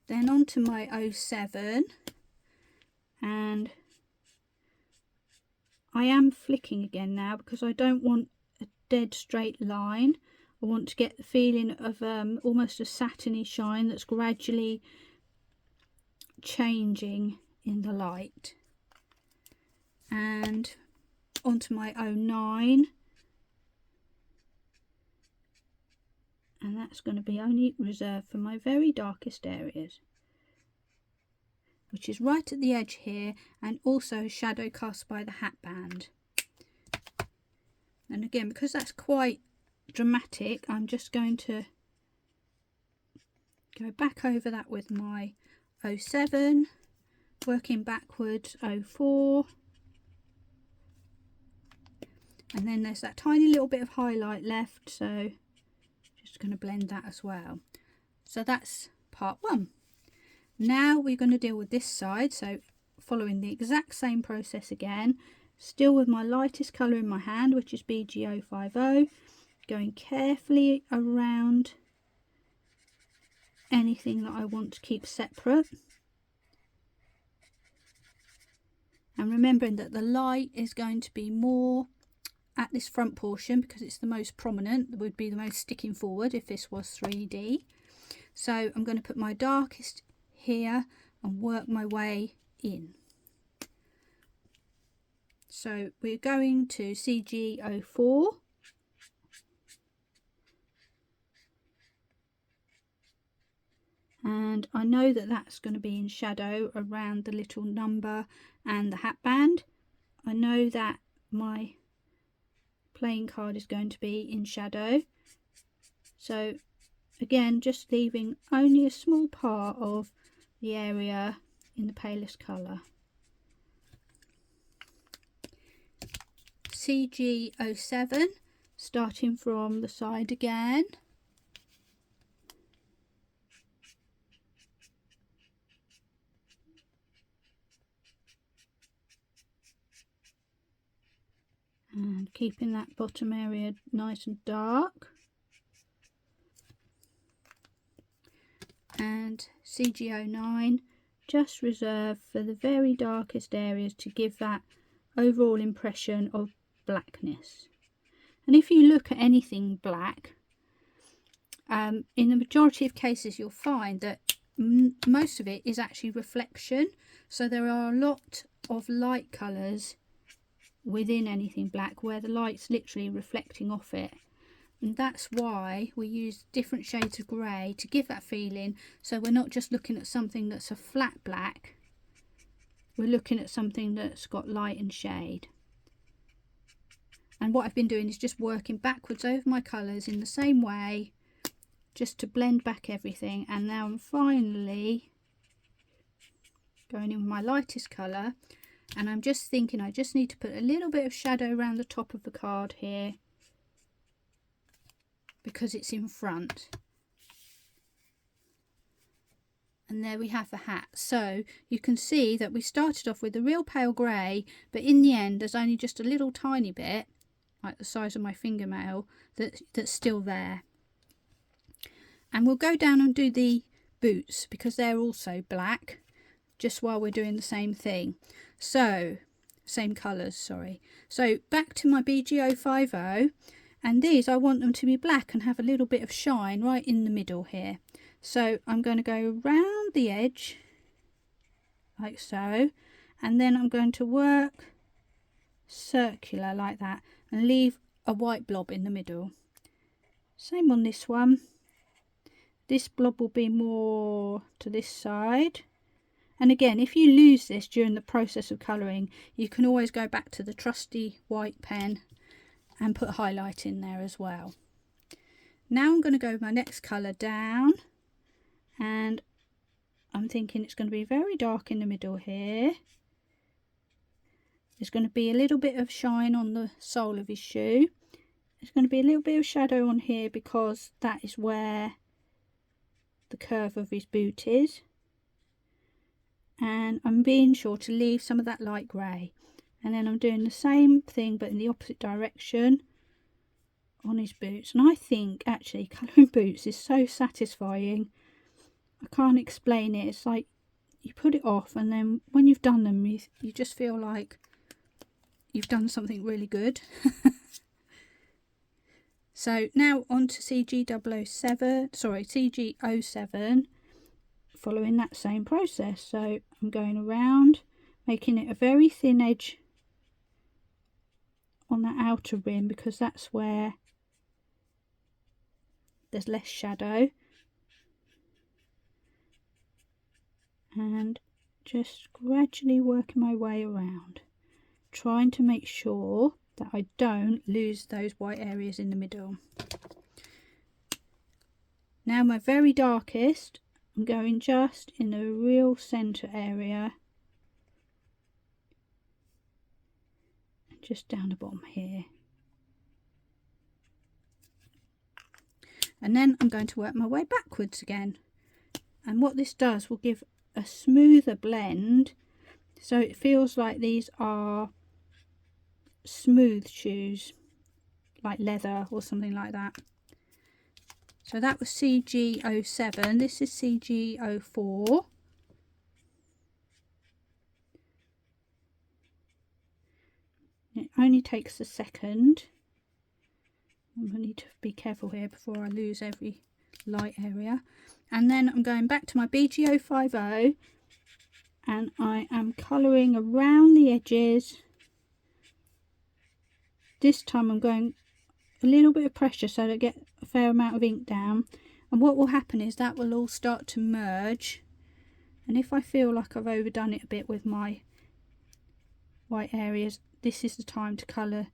Then onto my 07, and I am flicking again now because I don't want a dead straight line. I want to get the feeling of almost a satiny shine that's gradually changing in the light. And onto my 09, and that's going to be only reserved for my very darkest areas, which is right at the edge here, and also shadow cast by the hat band. And again, because that's quite dramatic, I'm just going to go back over that with my 07, working backwards 04, and then there's that tiny little bit of highlight left, so just going to blend that as well. So that's part one. Now we're going to deal with this side, so following the exact same process again, still with my lightest colour in my hand, which is BG050, going carefully around anything that I want to keep separate, and remembering that the light is going to be more at this front portion because it's the most prominent, would be the most sticking forward if this was 3D. So I'm going to put my darkest here and work my way in. So we're going to CG04, and I know that that's going to be in shadow around the little number and the hat band. I know that my playing card is going to be in shadow, so again just leaving only a small part of the area in the palest colour. CG07, starting from the side again, and keeping that bottom area nice and dark. and CG09 just reserved for the very darkest areas to give that overall impression of blackness. And if you look at anything black, in the majority of cases you'll find that most of it is actually reflection. So there are a lot of light colours within anything black where the light's literally reflecting off it. And that's why we use different shades of grey to give that feeling. So we're not just looking at something that's a flat black, we're looking at something that's got light and shade. And what I've been doing is just working backwards over my colours in the same way, just to blend back everything. And now I'm finally going in with my lightest colour, and I'm just thinking I just need to put a little bit of shadow around the top of the card here because it's in front. And there we have the hat. So you can see that we started off with a real pale grey, but in the end there's only just a little tiny bit, like the size of my fingernail, that's still there. And we'll go down and do the boots because they're also black, just while we're doing the same thing. So, same colours, sorry. So back to my BG050, and these I want them to be black and have a little bit of shine right in the middle here. So I'm going to go round the edge, like so, and then I'm going to work circular like that and leave a white blob in the middle. Same on this one. This blob will be more to this side. And again, if you lose this during the process of colouring, you can always go back to the trusty white pen and put highlight in there as well. Now I'm going to go with my next colour down, and I'm thinking it's going to be very dark in the middle here. There's going to be a little bit of shine on the sole of his shoe. There's going to be a little bit of shadow on here because that is where the curve of his boot is. And I'm being sure to leave some of that light grey, and then I'm doing the same thing but in the opposite direction on his boots. And I think actually colouring boots is so satisfying, I can't explain it. It's like you put it off, and then when you've done them you just feel like you've done something really good. So now on to CG07, following that same process. So I'm going around, making it a very thin edge on that outer rim because that's where there's less shadow, and just gradually working my way around, trying to make sure that I don't lose those white areas in the middle. Now my very darkest, I'm going just in the real centre area, and just down the bottom here. And then I'm going to work my way backwards again. And what this does will give a smoother blend, so it feels like these are smooth shoes, like leather or something like that. So that was CG07, this is CG04. It only takes a second. I need to be careful here before I lose every light area. And then I'm going back to my BG050, and I am colouring around the edges. This time I'm going a little bit of pressure so that I get a fair amount of ink down, and what will happen is that will all start to merge, and if I feel like I've overdone it a bit with my white areas, this is the time to colour,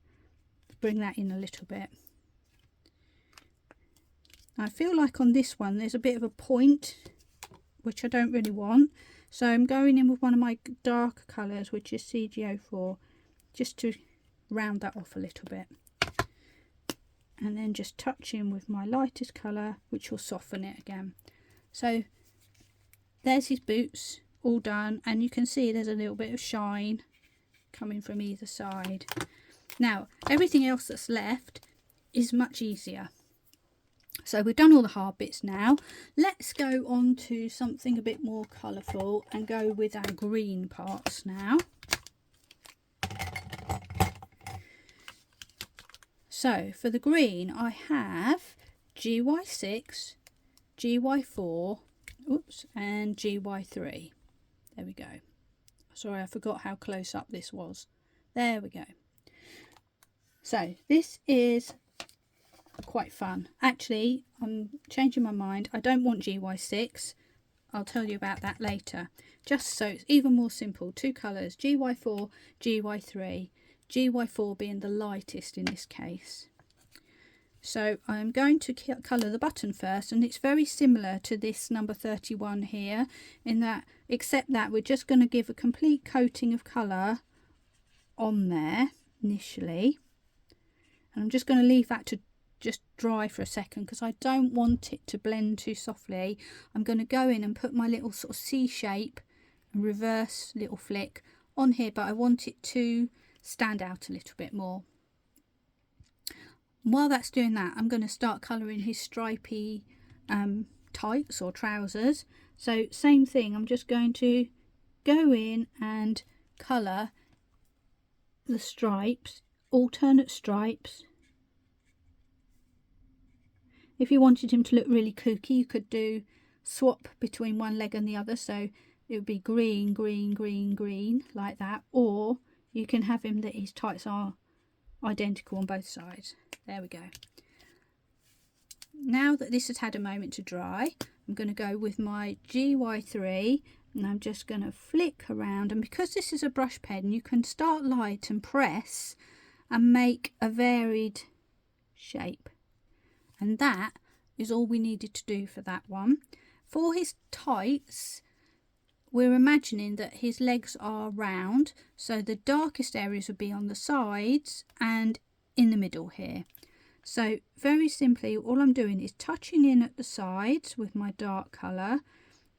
to bring that in a little bit. I feel like on this one there's a bit of a point which I don't really want, so I'm going in with one of my darker colours, which is CG04, just to round that off a little bit, and then just touch in with my lightest colour, which will soften it again. So there's his boots all done, and you can see there's a little bit of shine coming from either side. Now everything else that's left is much easier. So we've done all the hard bits now. Let's go on to something a bit more colourful and go with our green parts now. So for the green I have GY6, GY4, oops, and GY3. There we go. Sorry, I forgot how close up this was. There we go. So this is quite fun. Actually, I'm changing my mind. I don't want GY6. I'll tell you about that later. Just so it's even more simple. Two colours, GY4, GY3. GY4 being the lightest in this case. So I'm going to colour the button first, and it's very similar to this number 31 here, in that, except that we're just going to give a complete coating of colour on there initially. And I'm just going to leave that to just dry for a second because I don't want it to blend too softly. I'm going to go in and put my little sort of C shape and reverse little flick on here, but I want it to stand out a little bit more. And while that's doing that, I'm going to start colouring his stripy tights or trousers. So same thing, I'm just going to go in and colour the stripes, alternate stripes. If you wanted him to look really kooky, you could do swap between one leg and the other, so it would be green, green, green, green, like that. Or you can have him that his tights are identical on both sides. There we go. Now that this has had a moment to dry, I'm going to go with my GY3 and I'm just going to flick around. And because this is a brush pen, you can start light and press and make a varied shape. And that is all we needed to do for that one. For his tights, we're imagining that his legs are round, so the darkest areas would be on the sides and in the middle here. So very simply, all I'm doing is touching in at the sides with my dark colour.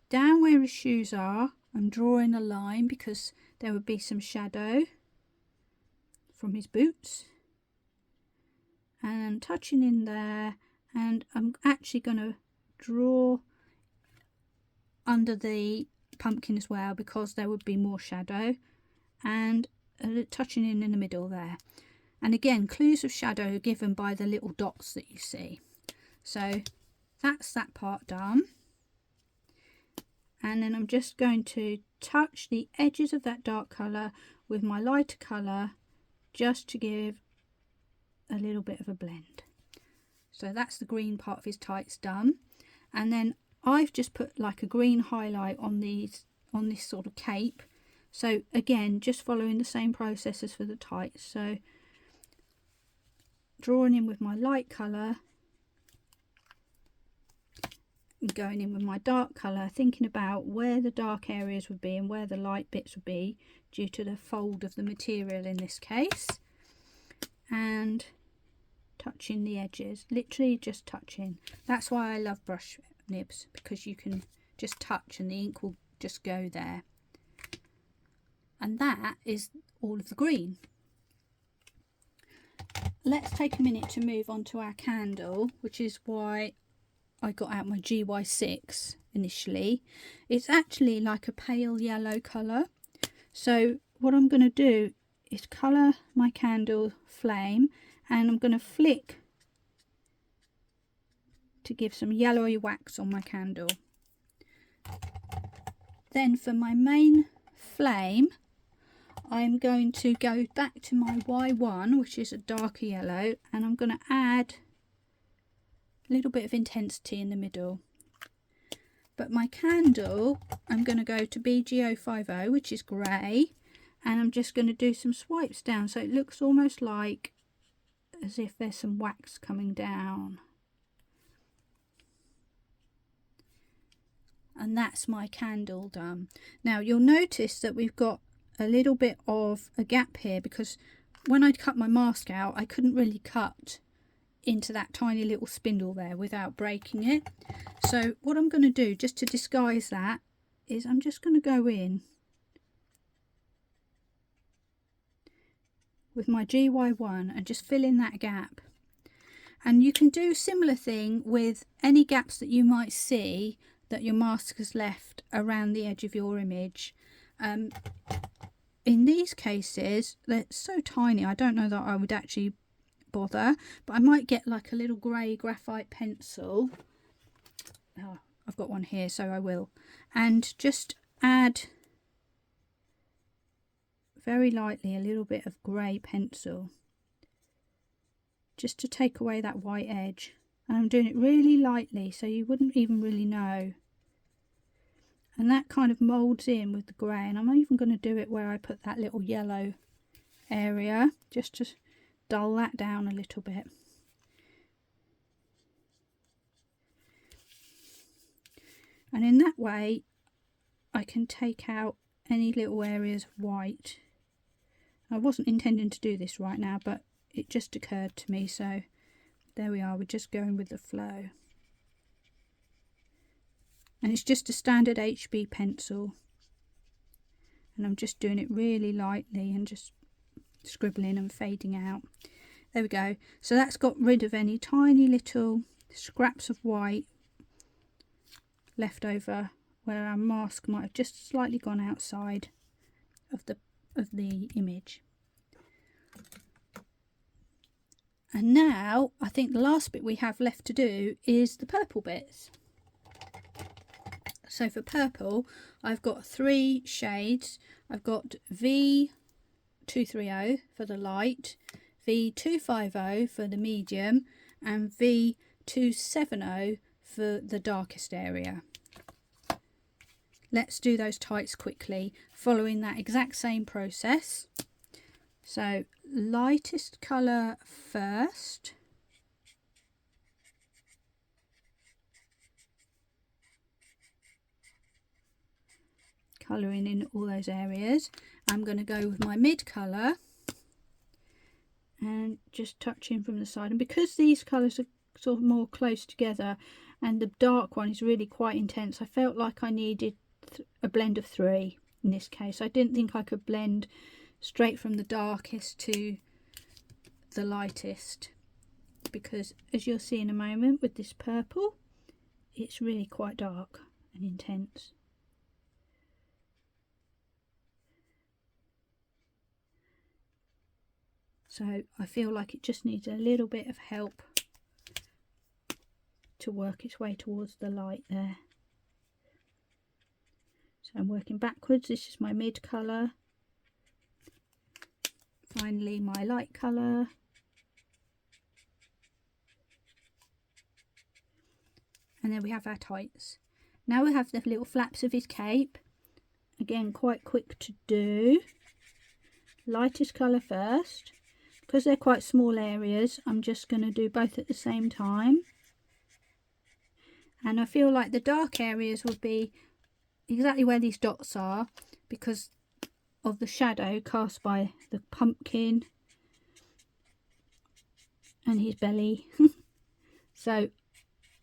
Down where his shoes are, I'm drawing a line because there would be some shadow from his boots. And I'm touching in there, and I'm actually going to draw under the pumpkin as well because there would be more shadow, and touching in the middle there. And again, clues of shadow are given by the little dots that you see. So that's that part done. And then I'm just going to touch the edges of that dark colour with my lighter colour just to give a little bit of a blend. So that's the green part of his tights done. And then I've just put like a green highlight on this sort of cape. So again, just following the same process as for the tights. So drawing in with my light colour and going in with my dark colour, thinking about where the dark areas would be and where the light bits would be due to the fold of the material in this case. And touching the edges, literally just touching. That's why I love brush nibs, because you can just touch and the ink will just go there. And that is all of the green. Let's take a minute to move on to our candle, which is why I got out my GY6 initially. It's actually like a pale yellow colour. So what I'm going to do is colour my candle flame, and I'm going to flick to give some yellowy wax on my candle. Then for my main flame, I'm going to go back to my Y1, which is a darker yellow, and I'm going to add a little bit of intensity in the middle. But my candle, I'm going to go to BG050, which is grey, and I'm just going to do some swipes down so it looks almost like as if there's some wax coming down. And that's my candle done. Now you'll notice that we've got a little bit of a gap here because when I cut my mask out, I couldn't really cut into that tiny little spindle there without breaking it. So what I'm going to do just to disguise that is I'm just going to go in with my GY1 and just fill in that gap. And you can do a similar thing with any gaps that you might see that your mask has left around the edge of your image. In these cases, they're so tiny, I don't know that I would actually bother, but I might get like a little grey graphite pencil. Oh, I've got one here, so I will. And just add very lightly a little bit of grey pencil, just to take away that white edge. And I'm doing it really lightly, so you wouldn't even really know. And that kind of moulds in with the grey. And I'm even going to do it where I put that little yellow area, just to dull that down a little bit. And in that way, I can take out any little areas of white. I wasn't intending to do this right now, but it just occurred to me, so there we are. We're just going with the flow. And it's just a standard HB pencil, and I'm just doing it really lightly and just scribbling and fading out. There we go. So that's got rid of any tiny little scraps of white left over where our mask might have just slightly gone outside of the image. And now I think the last bit we have left to do is the purple bits. So for purple, I've got 3 shades. I've got V230 for the light, V250 for the medium, and V270 for the darkest area. Let's do those tights quickly, following that exact same process. So lightest colour first. Colouring in all those areas. I'm going to go with my mid colour and just touching from the side. And because these colours are sort of more close together and the dark one is really quite intense, I felt like I needed a blend of 3 in this case. I didn't think I could blend straight from the darkest to the lightest, because as you'll see in a moment with this purple, it's really quite dark and intense. So I feel like it just needs a little bit of help to work its way towards the light there. So I'm working backwards. This is my mid colour. Finally my light colour. And then we have our tights. Now we have the little flaps of his cape. Again, quite quick to do. Lightest colour first. Because they're quite small areas, I'm just going to do both at the same time. And I feel like the dark areas would be exactly where these dots are, because of the shadow cast by the pumpkin and his belly. So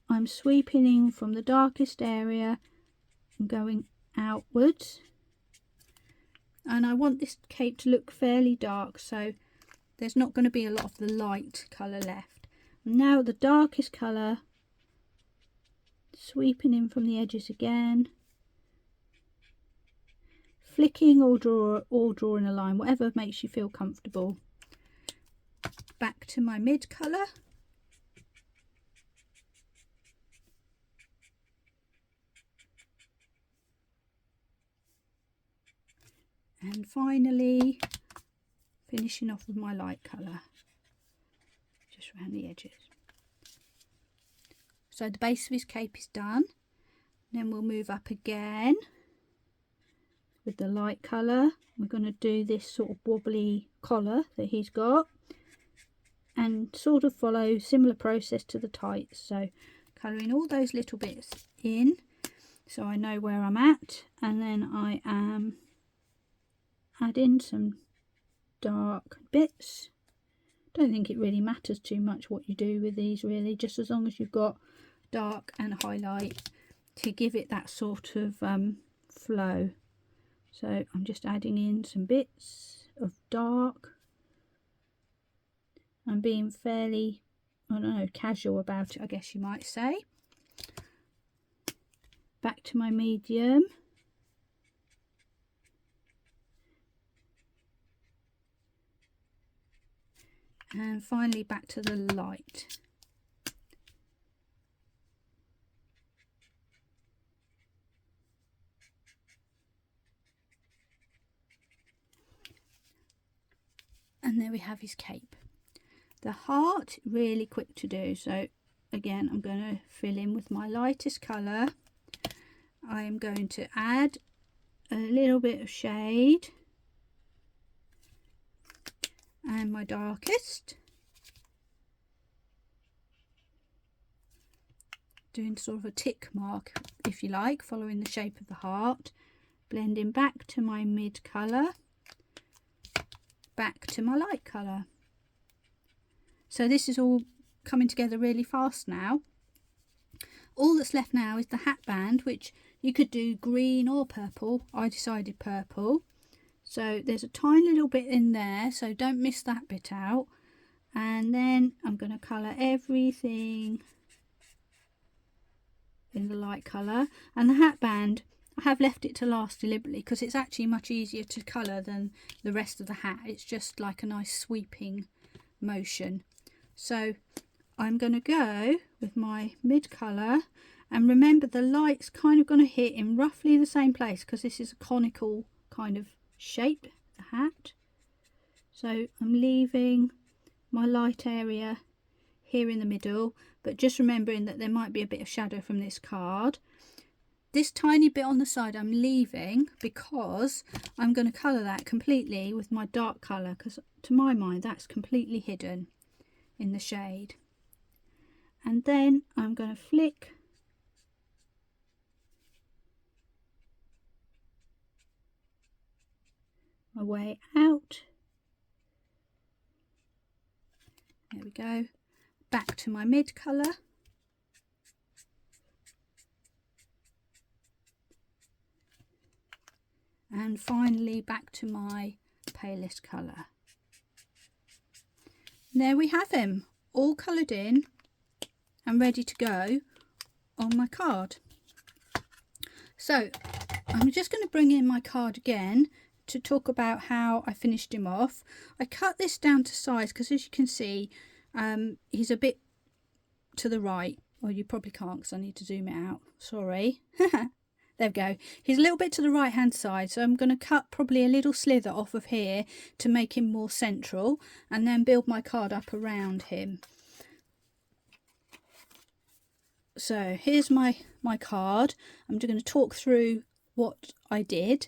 I'm sweeping in from the darkest area and going outwards. And I want this cape to look fairly dark, so there's not going to be a lot of the light colour left. Now the darkest colour, sweeping in from the edges again, flicking or drawing a line, whatever makes you feel comfortable. Back to my mid colour. And finally finishing off with my light colour, just around the edges. So the base of his cape is done. Then we'll move up again with the light colour. We're going to do this sort of wobbly collar that he's got and sort of follow similar process to the tights. So colouring all those little bits in so I know where I'm at, and then I am adding some dark bits. Don't think it really matters too much what you do with these, really, just as long as you've got dark and highlight to give it that sort of flow. So I'm just adding in some bits of dark. I'm being fairly, I don't know, casual about it, I guess you might say. Back to my medium. And finally back to the light. And there we have his cape. The heart, really quick to do. So again, I'm going to fill in with my lightest colour. I am going to add a little bit of shade and my darkest. Doing sort of a tick mark, if you like, following the shape of the heart. Blending back to my mid colour. Back to my light colour. So this is all coming together really fast now. All that's left now is the hat band, which you could do green or purple. I decided purple. So there's a tiny little bit in there, so don't miss that bit out. And then I'm going to colour everything in the light colour. And the hat band, I have left it to last deliberately because it's actually much easier to colour than the rest of the hat. It's just like a nice sweeping motion. So I'm going to go with my mid colour, and remember the light's kind of going to hit in roughly the same place because this is a conical kind of shape, the hat. So I'm leaving my light area here in the middle, but just remembering that there might be a bit of shadow from this card. This tiny bit on the side I'm leaving because I'm going to colour that completely with my dark colour, because to my mind that's completely hidden in the shade. And then I'm going to flick my way out. There we go. Back to my mid colour. And finally back to my palest colour. There we have him, all coloured in and ready to go on my card. So I'm just going to bring in my card again to talk about how I finished him off. I cut this down to size because, as you can see, he's a bit to the right. Well, you probably can't because I need to zoom it out. Sorry. There we go. He's a little bit to the right hand side, so I'm going to cut probably a little slither off of here to make him more central, and then build my card up around him. So here's my card. I'm just going to talk through what I did.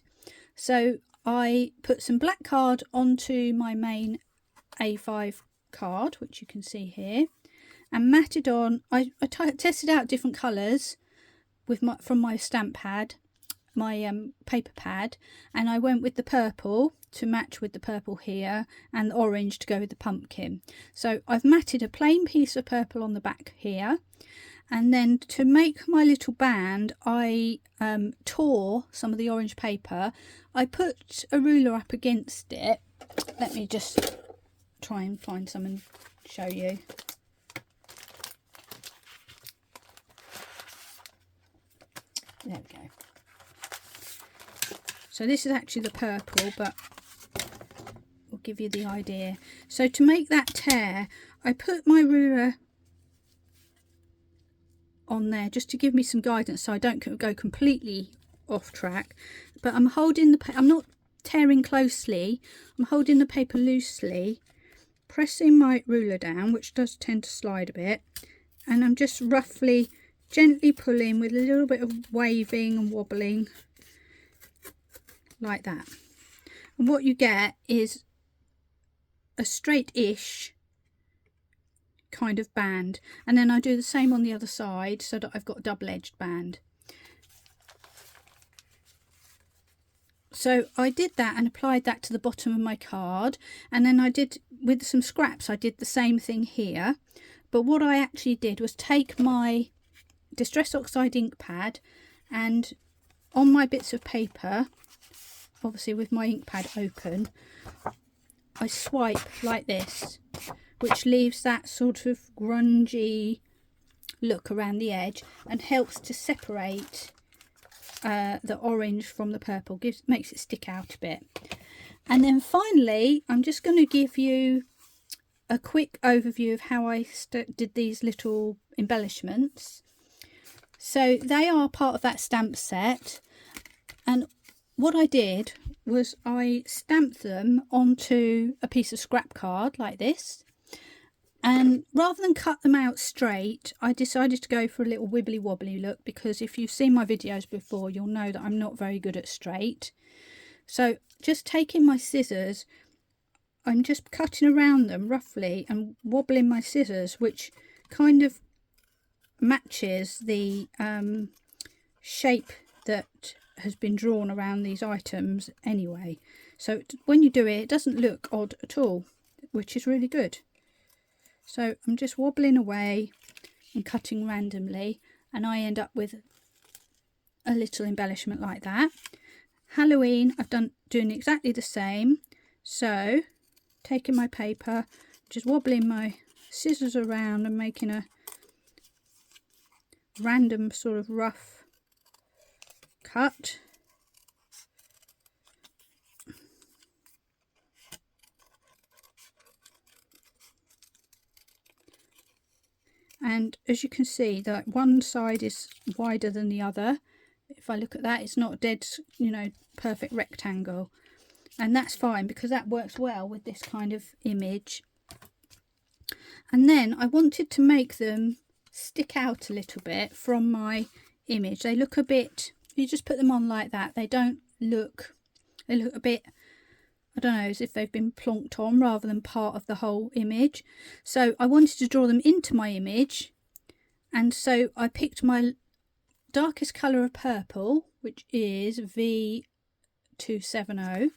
So I put some black card onto my main A5 card, which you can see here, and matted on. I tested out different colours with from my stamp pad, my paper pad, and I went with the purple to match with the purple here, and the orange to go with the pumpkin. So I've matted a plain piece of purple on the back here, and then to make my little band I tore some of the orange paper. I put a ruler up against it. Let me just try and find some and show you. There we go. So this is actually the purple, but we'll give you the idea. So to make that tear, I put my ruler on there just to give me some guidance so I don't go completely off track. But I'm holding the I'm not tearing closely, I'm holding the paper loosely, pressing my ruler down, which does tend to slide a bit, and I'm just roughly gently pulling with a little bit of waving and wobbling like that. And what you get is a straight-ish kind of band, and then I do the same on the other side so that I've got a double-edged band. So I did that and applied that to the bottom of my card, and then I did with some scraps, I did the same thing here. But what I actually did was take my Distress Oxide ink pad, and on my bits of paper, obviously with my ink pad open, I swipe like this which leaves that sort of grungy look around the edge and helps to separate the orange from the purple, makes it stick out a bit. And then finally, I'm just going to give you a quick overview of how I did these little embellishments. So they are part of that stamp set, and what I did was I stamped them onto a piece of scrap card like this, and rather than cut them out straight, I decided to go for a little wibbly wobbly look, because if you've seen my videos before, you'll know that I'm not very good at straight. So just taking my scissors, I'm just cutting around them roughly and wobbling my scissors, which kind of matches the shape that has been drawn around these items anyway. So when you do it, it doesn't look odd at all, which is really good. So I'm just wobbling away and cutting randomly, and I end up with a little embellishment like that. Halloween, I've doing exactly the same. So taking my paper, just wobbling my scissors around and making a random sort of rough cut. And as you can see, that one side is wider than the other. If I look at that, it's not a dead, perfect rectangle. And that's fine, because that works well with this kind of image. And then I wanted to make them stick out a little bit from my image. They look a bit, you just put them on like that, they look a bit, I don't know, as if they've been plonked on rather than part of the whole image. So I wanted to draw them into my image, and so I picked my darkest colour of purple, which is V270.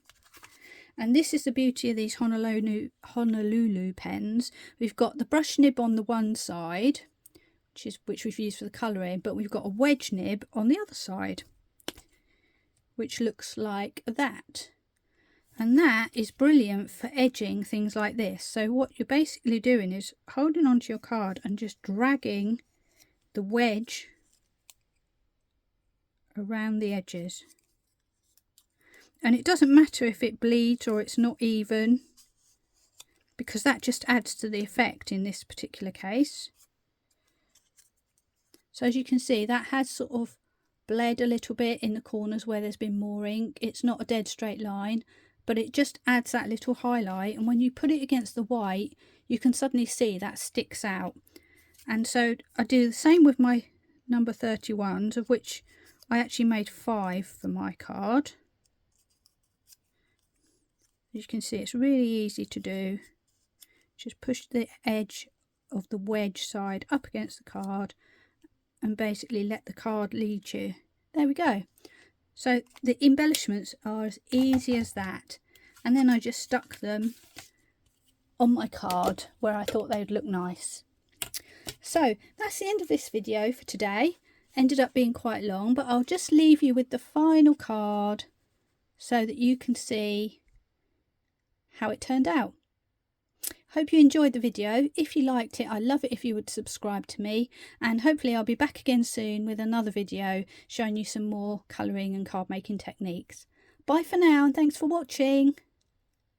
And this is the beauty of these Honolulu pens. We've got the brush nib on the one side, which we've used for the colouring, but we've got a wedge nib on the other side, which looks like that. And that is brilliant for edging things like this. So what you're basically doing is holding onto your card and just dragging the wedge around the edges. And it doesn't matter if it bleeds or it's not even, because that just adds to the effect in this particular case. So as you can see, that has sort of bled a little bit in the corners where there's been more ink. It's not a dead straight line, but it just adds that little highlight, and when you put it against the white, you can suddenly see that sticks out. And so I do the same with my number 31s, of which I actually made 5 for my card. As you can see, it's really easy to do. Just push the edge of the wedge side up against the card and basically let the card lead you. There we go. So the embellishments are as easy as that. And then I just stuck them on my card where I thought they would look nice. So that's the end of this video for today. Ended up being quite long, but I'll just leave you with the final card so that you can see how it turned out. Hope you enjoyed the video. If you liked it, I'd love it if you would subscribe to me, and hopefully I'll be back again soon with another video showing you some more colouring and card making techniques. Bye for now, and thanks for watching.